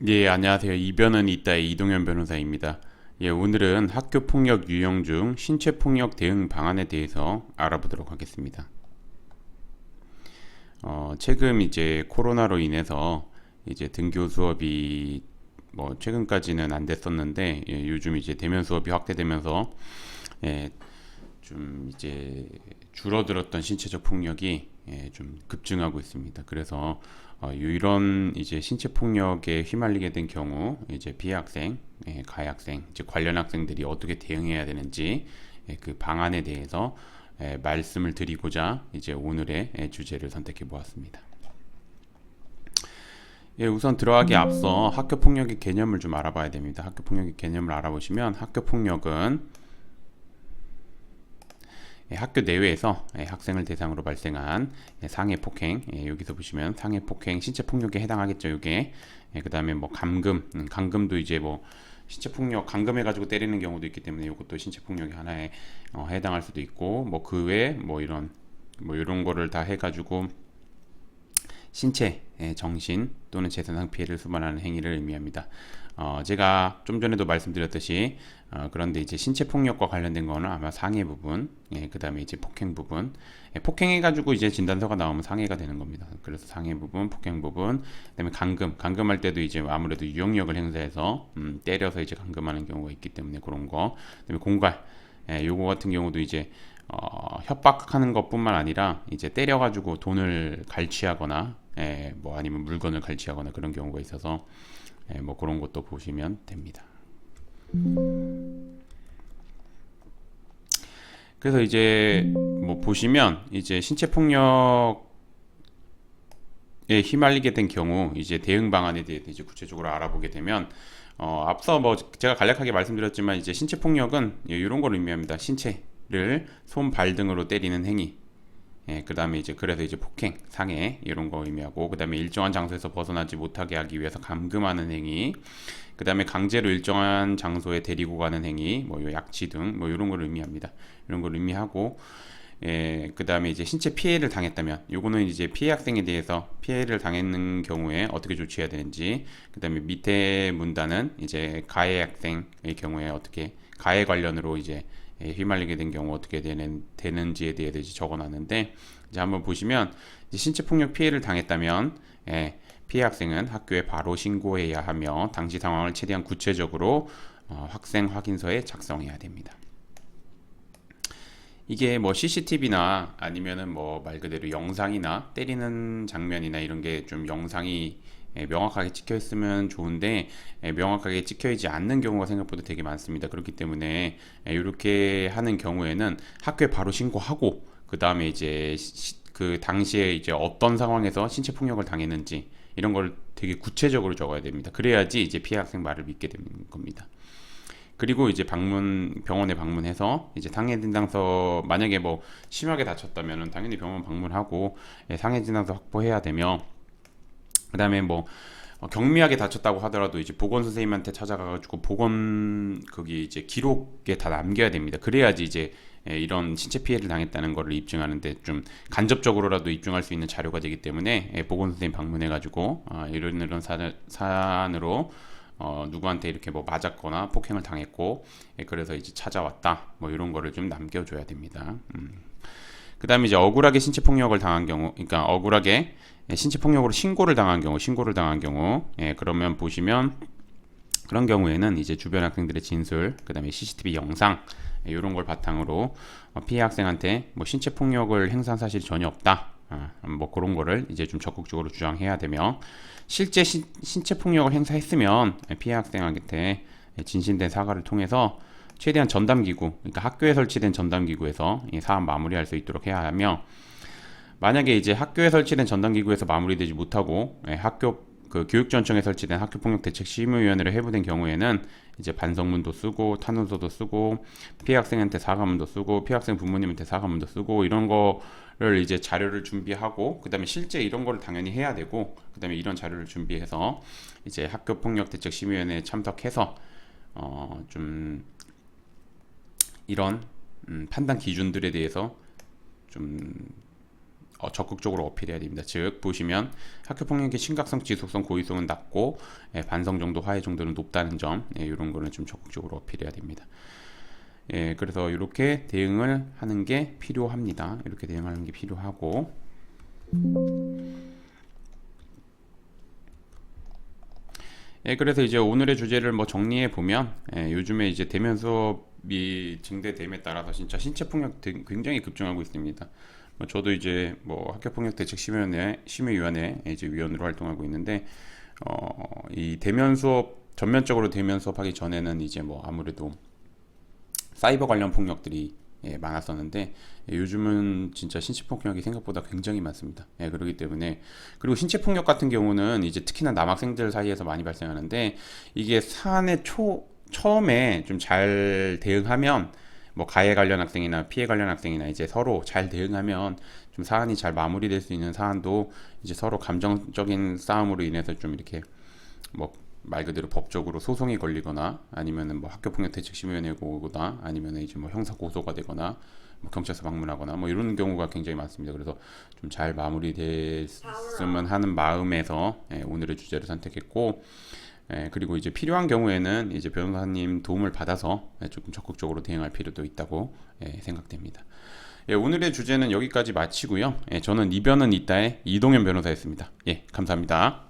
예, 안녕하세요. 이변은 있다의 이동현 변호사입니다. 예, 오늘은 학교 폭력 유형 중 신체 폭력 대응 방안에 대해서 알아보도록 하겠습니다. 최근 이제 코로나로 인해서 이제 등교 수업이 뭐 최근까지는 안 됐었는데 요즘 이제 대면 수업이 확대되면서 예, 좀 이제 줄어들었던 신체적 폭력이 좀 급증하고 있습니다. 그래서 이런 이제 신체 폭력에 휘말리게 된 경우 이제 피해 학생, 가해 학생, 이제 관련 학생들이 어떻게 대응해야 되는지 그 방안에 대해서 말씀을 드리고자 이제 오늘의 주제를 선택해 보았습니다. 예, 우선 들어가기 앞서 학교 폭력의 개념을 좀 알아봐야 됩니다. 학교 폭력의 개념을 알아보시면 학교 폭력은 학교 내외에서 학생을 대상으로 발생한 상해 폭행, 여기서 보시면 상해 폭행, 신체 폭력에 해당하겠죠. 이게 그 다음에 뭐 감금, 감금도 이제 뭐 신체 폭력, 감금해가지고 때리는 경우도 있기 때문에 이것도 신체 폭력의 하나에 해당할 수도 있고, 뭐 그 외에 뭐 이런 거를 다 해가지고 신체, 정신 또는 재산상 피해를 수반하는 행위를 의미합니다. 제가 좀 전에도 말씀드렸듯이 그런데 이제 신체 폭력과 관련된 거는 아마 상해 부분, 그 다음에 이제 폭행 부분, 폭행해가지고 이제 진단서가 나오면 상해가 되는 겁니다. 그래서 상해 부분, 폭행 부분, 그다음에 감금할 때도 이제 아무래도 유형력을 행사해서 때려서 이제 감금하는 경우가 있기 때문에 그런 거, 그다음에 공갈, 요거 같은 경우도 이제 협박하는 것뿐만 아니라 이제 때려가지고 돈을 갈취하거나 뭐 아니면 물건을 갈취하거나 그런 경우가 있어서 뭐 그런 것도 보시면 됩니다. 그래서 이제 뭐 보시면 이제 신체 폭력에 휘말리게 된 경우 이제 대응 방안에 대해 이제 구체적으로 알아보게 되면 앞서 뭐 제가 간략하게 말씀드렸지만 이제 신체 폭력은 이런 걸 의미합니다. 신체를 손, 발 등으로 때리는 행위. 그 다음에 이제 그래서 이제 폭행, 상해 이런 거 의미하고 그 다음에 일정한 장소에서 벗어나지 못하게 하기 위해서 감금하는 행위, 그 다음에 강제로 일정한 장소에 데리고 가는 행위, 뭐 약치 등 뭐 이런 걸 의미합니다. 이런 걸 의미하고 그 다음에 이제 신체 피해를 당했다면 요거는 이제 피해 학생에 대해서 피해를 당했는 경우에 어떻게 조치해야 되는지, 그 다음에 밑에 문단은 이제 가해 학생의 경우에 어떻게 가해 관련으로 이제 휘말리게 된 경우 어떻게 되는지에 대해서 이제 적어놨는데, 이제 한번 보시면 이제 신체 폭력 피해를 당했다면 피해 학생은 학교에 바로 신고해야 하며 당시 상황을 최대한 구체적으로 학생 확인서에 작성해야 됩니다. 이게 뭐 CCTV나 아니면은 뭐 말 그대로 영상이나 때리는 장면이나 이런 게 좀 영상이 명확하게 찍혀 있으면 좋은데 명확하게 찍혀 있지 않는 경우가 생각보다 되게 많습니다. 그렇기 때문에 이렇게 하는 경우에는 학교에 바로 신고하고 그 다음에 이제 그 당시에 이제 어떤 상황에서 신체 폭력을 당했는지 이런 걸 되게 구체적으로 적어야 됩니다. 그래야지 이제 피해 학생 말을 믿게 되는 겁니다. 그리고 이제 병원에 방문해서 이제 상해 진단서, 만약에 뭐 심하게 다쳤다면은 당연히 병원 방문하고 상해 진단서 확보해야 되며, 그다음에 뭐 경미하게 다쳤다고 하더라도 이제 보건 선생님한테 찾아가가지고 보건 거기 이제 기록에 다 남겨야 됩니다. 그래야지 이제 이런 신체 피해를 당했다는 것을 입증하는데 좀 간접적으로라도 입증할 수 있는 자료가 되기 때문에 보건 선생님 방문해가지고 이런 사안으로 누구한테 이렇게 뭐 맞았거나 폭행을 당했고 그래서 이제 찾아왔다 뭐 이런 거를 좀 남겨줘야 됩니다. 그 다음에 이제 억울하게 신체 폭력을 당한 경우, 그러니까 억울하게 신체 폭력으로 신고를 당한 경우, 그러면 보시면 그런 경우에는 이제 주변 학생들의 진술, 그 다음에 CCTV 영상 이런 걸 바탕으로 피해 학생한테 뭐 신체 폭력을 행사한 사실이 전혀 없다, 뭐 그런 거를 이제 좀 적극적으로 주장해야 되며, 실제 신체 폭력을 행사했으면 피해 학생한테 진실된 사과를 통해서 최대한 전담기구, 그러니까 학교에 설치된 전담기구에서 이 사안 마무리할 수 있도록 해야 하며, 만약에 이제 학교에 설치된 전담기구에서 마무리되지 못하고 학교 그 교육전청에 설치된 학교폭력대책심의위원회로 회부된 경우에는 이제 반성문도 쓰고 탄원서도 쓰고 피해 학생한테 사과문도 쓰고 피해 학생 부모님한테 사과문도 쓰고 이런 거를 이제 자료를 준비하고, 그다음에 실제 이런 거를 당연히 해야 되고, 그다음에 이런 자료를 준비해서 이제 학교폭력대책심의위원회에 참석해서 좀 이런 판단 기준들에 대해서 좀 적극적으로 어필해야 됩니다. 즉 보시면 학교폭력의 심각성, 지속성, 고의성은 낮고 반성 정도, 화해 정도는 높다는 점, 이런 거는 좀 적극적으로 어필해야 됩니다. 그래서 이렇게 대응을 하는 게 필요합니다. 이렇게 대응하는 게 필요하고, 그래서 이제 오늘의 주제를 뭐 정리해 보면, 요즘에 이제 대면 수업이 증대됨에 따라서 진짜 신체 폭력 굉장히 급증하고 있습니다. 저도 이제 뭐 학교폭력 대책 심의위원회 이제 위원으로 활동하고 있는데, 이 대면 수업, 전면적으로 대면 수업하기 전에는 이제 뭐 아무래도 사이버 관련 폭력들이 많았었는데, 요즘은 진짜 신체 폭력이 생각보다 굉장히 많습니다. 그렇기 때문에, 그리고 신체 폭력 같은 경우는 이제 특히나 남학생들 사이에서 많이 발생하는데, 이게 사안의 처음에 좀 잘 대응하면, 뭐 가해 관련 학생이나 피해 관련 학생이나 이제 서로 잘 대응하면 좀 사안이 잘 마무리될 수 있는 사안도, 이제 서로 감정적인 싸움으로 인해서 좀 이렇게 뭐 말 그대로 법적으로 소송이 걸리거나, 아니면은 뭐 학교폭력대책심의위원회가 오거나, 아니면은 이제 뭐 형사 고소가 되거나, 뭐 경찰서 방문하거나 뭐 이런 경우가 굉장히 많습니다. 그래서 좀 잘 마무리됐으면 하는 마음에서 오늘의 주제를 선택했고, 그리고 이제 필요한 경우에는 이제 변호사님 도움을 받아서 조금 적극적으로 대응할 필요도 있다고 생각됩니다. 오늘의 주제는 여기까지 마치고요. 저는 이변은 있다의 이동현 변호사였습니다. 감사합니다.